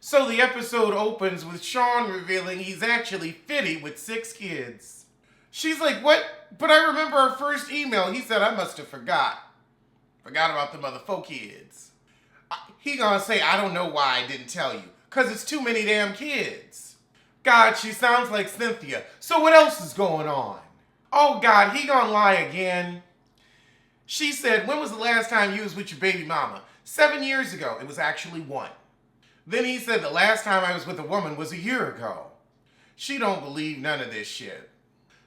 So the episode opens with Sean revealing he's actually 50 with 6 kids. She's like, what? But I remember our first email. He said, I must have forgot. Forgot about the motherfucker kids. He gonna say, I don't know why I didn't tell you. Cause it's too many damn kids. God, she sounds like Cynthia. So what else is going on? Oh God, he gonna lie again. She said, when was the last time you was with your baby mama? 7 years ago. It was actually 1. Then he said the last time I was with a woman was a year ago. She don't believe none of this shit.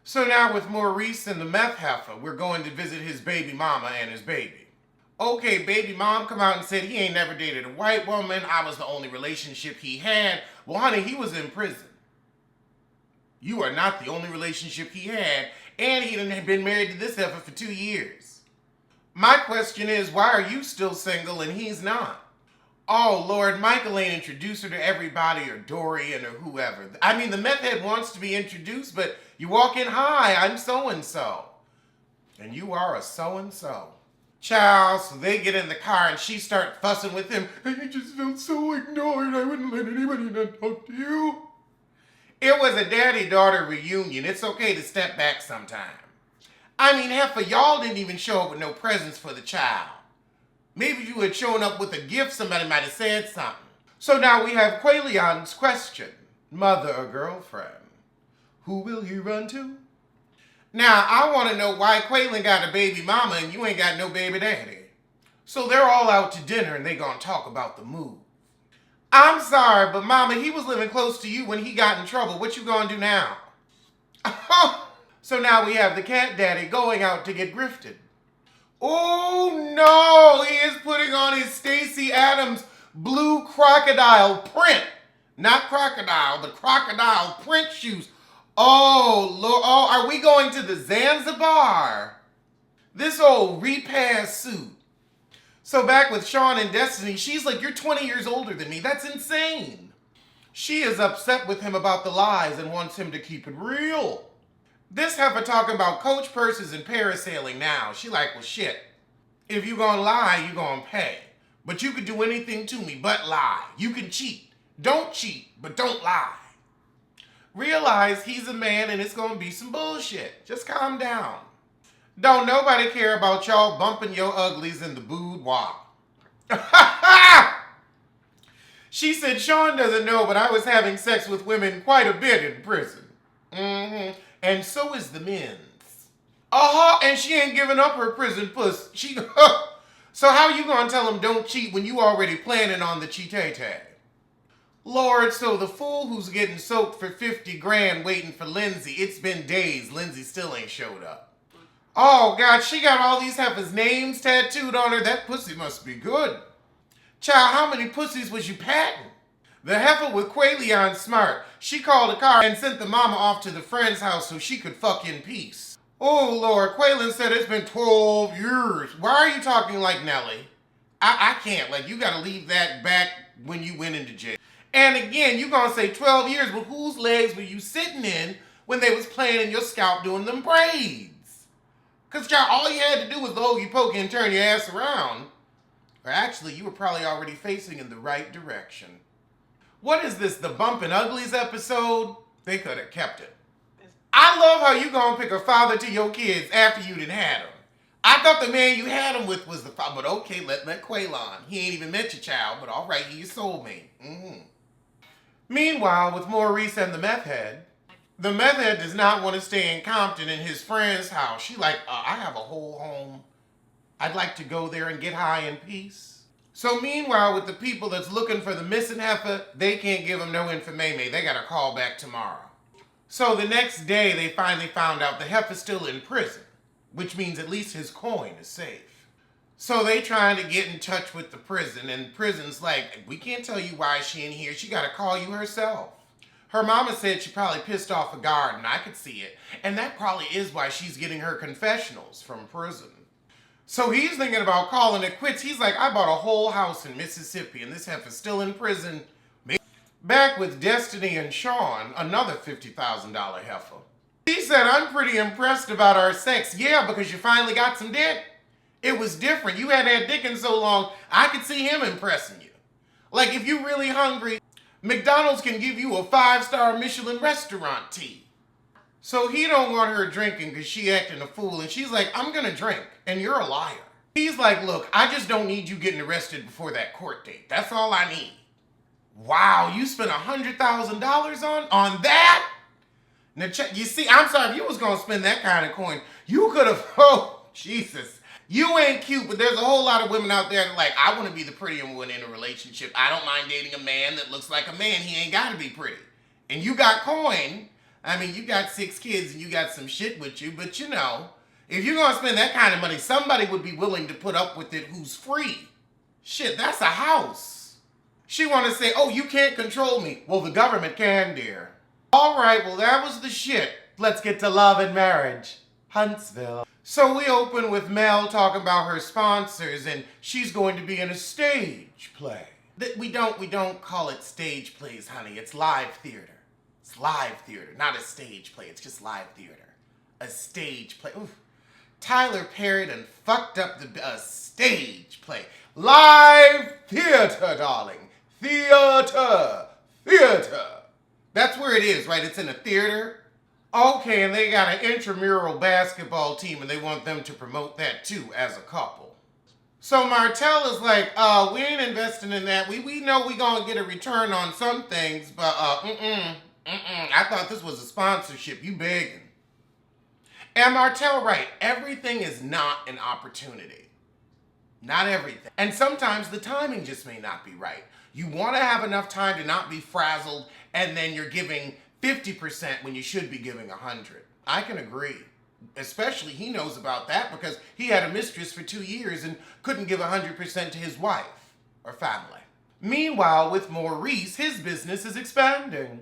So now with Maurice and the meth heifer, we're going to visit his baby mama and his baby. Okay, baby mom come out and said he ain't never dated a white woman. I was the only relationship he had. Well, honey, he was in prison. You are not the only relationship he had, and he done been married to this heifer for 2 years. My question is, why are you still single and he's not? Oh, Lord, Michael ain't introduced her to everybody or Dorian or whoever. I mean, the meth head wants to be introduced, but you walk in, hi, I'm so-and-so. And you are a so-and-so. Child, so they get in the car and she start fussing with him. I just felt so ignored. I wouldn't let anybody not talk to you. It was a daddy-daughter reunion. It's okay to step back sometime. I mean, half of y'all didn't even show up with no presents for the child. Maybe if you had shown up with a gift, somebody might have said something. So now we have Quailion's question. Mother or girlfriend? Who will he run to? Now, I want to know why Quailin got a baby mama and you ain't got no baby daddy. So they're all out to dinner and they gonna talk about the move. I'm sorry, but mama, he was living close to you when he got in trouble. What you gonna do now? So now we have the cat daddy going out to get grifted. Oh no, he is putting on his Stacey Adams blue crocodile print. Not crocodile, but crocodile print shoes. Oh, Lord, oh, are we going to the Zanzibar? This old repair suit. So back with Sean and Destiny, she's like, you're 20 years older than me. That's insane. She is upset with him about the lies and wants him to keep it real. This heifer talking about coach purses and parasailing now. She like, well, shit. If you gonna lie, you gonna pay. But you could do anything to me but lie. You can cheat. Don't cheat, but don't lie. Realize he's a man and it's gonna be some bullshit. Just calm down. Don't nobody care about y'all bumping your uglies in the boudoir. She said, Sean doesn't know, but I was having sex with women quite a bit in prison. And so is the men's. And she ain't giving up her prison puss. So how you gonna tell him don't cheat when you already planning on the cheat-tay? Lord, so the fool who's getting soaked for 50 grand waiting for Lindsay, it's been days, Lindsay still ain't showed up. Oh God, she got all these heifers' names tattooed on her. That pussy must be good. Child, how many pussies was you patting? The heifer with Quailion smart. She called a car and sent the mama off to the friend's house so she could fuck in peace. Oh Lord, Quailin said it's been 12 years. Why are you talking like Nelly? I can't. Like, you gotta leave that back when you went into jail. And again, you gonna say 12 years, but whose legs were you sitting in when they was playing in your scalp doing them braids? Cause child, all you had to do was the hokey pokey and turn your ass around. Or actually, you were probably already facing in the right direction. What is this, the Bumpin' Uglies episode? They could have kept it. I love how you gonna pick a father to your kids after you done had them. I thought the man you had them with was the father, but okay, let Quailon. He ain't even met your child, but all right, he's your soulmate. Meanwhile, with Maurice and the meth head does not want to stay in Compton in his friend's house. She like, I have a whole home. I'd like to go there and get high in peace. So meanwhile, with the people that's looking for the missing heifer, they can't give them no information. They got to call back tomorrow. So the next day, they finally found out the heifer's still in prison, which means at least his coin is safe. So they trying to get in touch with the prison, and prison's like, we can't tell you why she in here. She got to call you herself. Her mama said she probably pissed off a guard, and I could see it. And that probably is why she's getting her confessionals from prison. So he's thinking about calling it quits. He's like, I bought a whole house in Mississippi and this heifer's still in prison. Back with Destiny and Sean, another $50,000 heifer. He said, I'm pretty impressed about our sex. Yeah, because you finally got some dick. It was different. You hadn't had dick in so long, I could see him impressing you. Like, if you really hungry, McDonald's can give you a 5-star Michelin restaurant tea. So he don't want her drinking because she acting a fool. And she's like, I'm going to drink. And you're a liar. He's like, look, I just don't need you getting arrested before that court date. That's all I need. Wow, you spent $100,000 on that? Now, check, you see, I'm sorry, if you was going to spend that kind of coin, you could have, oh, Jesus. You ain't cute, but there's a whole lot of women out there that like, I want to be the prettier one in a relationship. I don't mind dating a man that looks like a man. He ain't got to be pretty. And you got coin. I mean, you got 6 kids and you got some shit with you, but you know, if you're going to spend that kind of money, somebody would be willing to put up with it who's free. Shit, that's a house. She want to say, oh, you can't control me. Well, the government can, dear. All right, well, that was the shit. Let's get to love and marriage. Huntsville. So we open with Mel talking about her sponsors, and she's going to be in a stage play. We don't call it stage plays, honey. It's live theater. It's live theater, not a stage play. It's just live theater. A stage play. Oof. Tyler Perry done fucked up a stage play. Live theater, darling. Theater. Theater. That's where it is, right? It's in a theater. Okay, and they got an intramural basketball team, and they want them to promote that too as a couple. So Martell is like, we ain't investing in that. We know we gonna get a return on some things, but I thought this was a sponsorship. You begging. And Martell, right, everything is not an opportunity. Not everything. And sometimes the timing just may not be right. You want to have enough time to not be frazzled, and then you're giving 50% when you should be giving 100. I can agree. Especially he knows about that because he had a mistress for 2 years and couldn't give 100% to his wife or family. Meanwhile, with Maurice, his business is expanding.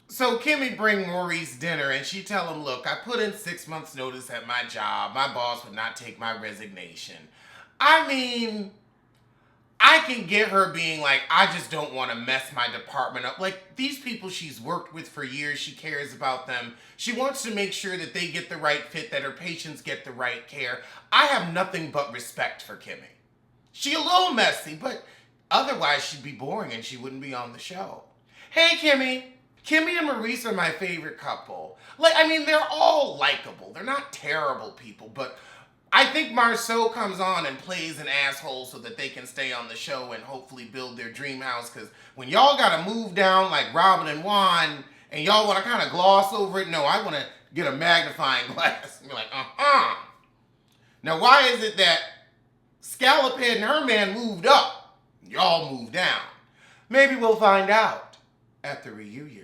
So Kimmy bring Maurice dinner and she tell him, look, I put in 6 months notice at my job. My boss would not take my resignation. I mean, I can get her being like, I just don't want to mess my department up. Like, these people she's worked with for years, she cares about them. She wants to make sure that they get the right fit, that her patients get the right care. I have nothing but respect for Kimmy. She a little messy, but otherwise she'd be boring and she wouldn't be on the show. Hey, Kimmy. Kimmy and Maurice are my favorite couple. Like, I mean, they're all likable. They're not terrible people, but I think Marceau comes on and plays an asshole so that they can stay on the show and hopefully build their dream house. Because when y'all got to move down like Robin and Juan and y'all want to kind of gloss over it, no, I want to get a magnifying glass and be like, Now, why is it that Scallophead and her man moved up? Y'all moved down. Maybe we'll find out at the reunion.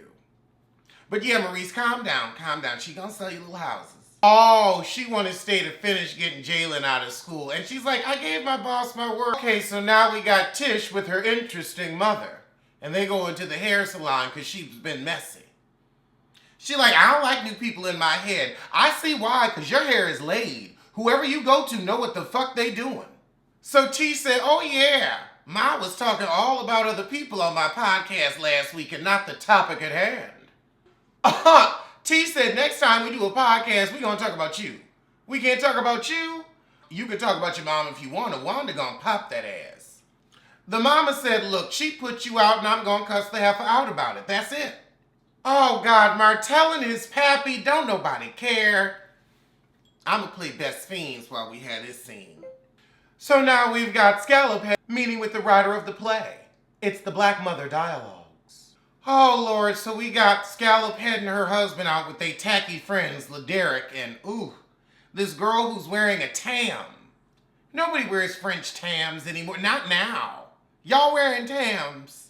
But yeah, Maurice, calm down, calm down. She gonna sell you little houses. Oh, she wanted to stay to finish getting Jalen out of school. And she's like, I gave my boss my word. Okay, so now we got Tish with her interesting mother. And they go into the hair salon because she's been messy. She like, I don't like new people in my head. I see why, because your hair is laid. Whoever you go to know what the fuck they doing. So T said, oh yeah, Ma was talking all about other people on my podcast last week and not the topic at hand. T said, next time we do a podcast, we're going to talk about you. We can't talk about you. You can talk about your mom if you want to. Wanda going to pop that ass. The mama said, look, she put you out and I'm going to cuss the heifer out about it. That's it. Oh, God, Martell and his pappy, don't nobody care. I'm going to play best fiends while we have this scene. So now we've got Scallophead meeting with the writer of the play. It's the Black Mother Dialogues. Oh, Lord, so we got Scallophead and her husband out with their tacky friends, Laderick, and, this girl who's wearing a tam. Nobody wears French tams anymore. Not now. Y'all wearing tams.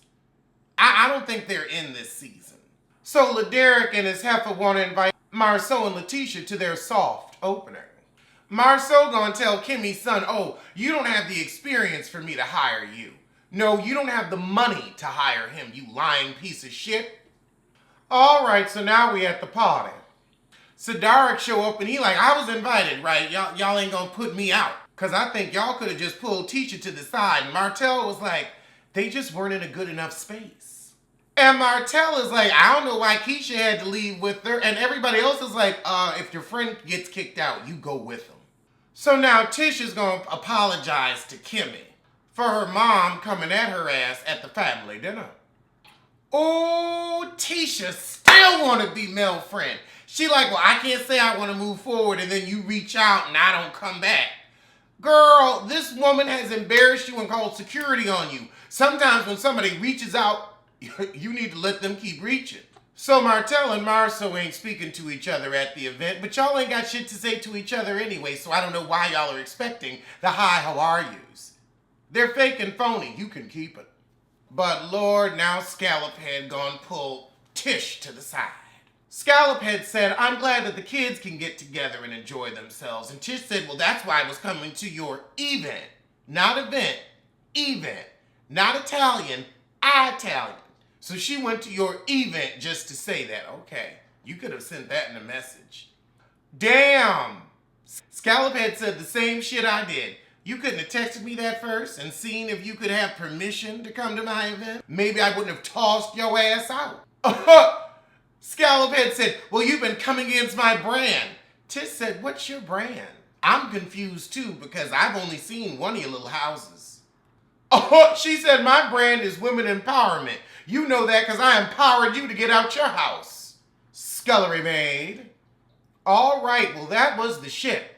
I don't think they're in this season. So Laderick and his heifer want to invite Marceau and Letitia to their soft opening. Marceau gonna tell Kimmy's son, oh, you don't have the experience for me to hire you. No, you don't have the money to hire him, you lying piece of shit. All right, so now we at the party. Sidarik show up and he like, I was invited, right? Y'all ain't gonna put me out. Because I think y'all could have just pulled Tisha to the side. And Martell was like, they just weren't in a good enough space. And Martell is like, I don't know why Keisha had to leave with her. And everybody else is like, if your friend gets kicked out, you go with him. So now Tish is going to apologize to Kimmy for her mom coming at her ass at the family dinner. Oh, Tisha still want to be Mel friend. She like, well, I can't say I want to move forward and then you reach out and I don't come back. Girl, this woman has embarrassed you and called security on you. Sometimes when somebody reaches out, you need to let them keep reaching. So Martell and Marceau ain't speaking to each other at the event, but y'all ain't got shit to say to each other anyway, so I don't know why y'all are expecting the hi, how are yous. They're fake and phony. You can keep it. But Lord, now Scallop had gone pull Tish to the side. Scallop had said, I'm glad that the kids can get together and enjoy themselves. And Tish said, well, that's why I was coming to your event. Not event, event. Not Italian, Italian. So she went to your event just to say that. Okay, you could have sent that in a message. Damn! Scallop had said the same shit I did. You couldn't have texted me that first and seen if you could have permission to come to my event? Maybe I wouldn't have tossed your ass out. Scallop had said, well, you've been coming against my brand. Tish said, what's your brand? I'm confused too because I've only seen one of your little houses. She said, my brand is women empowerment. You know that because I empowered you to get out your house. Scullery maid. All right, well, that was the shit.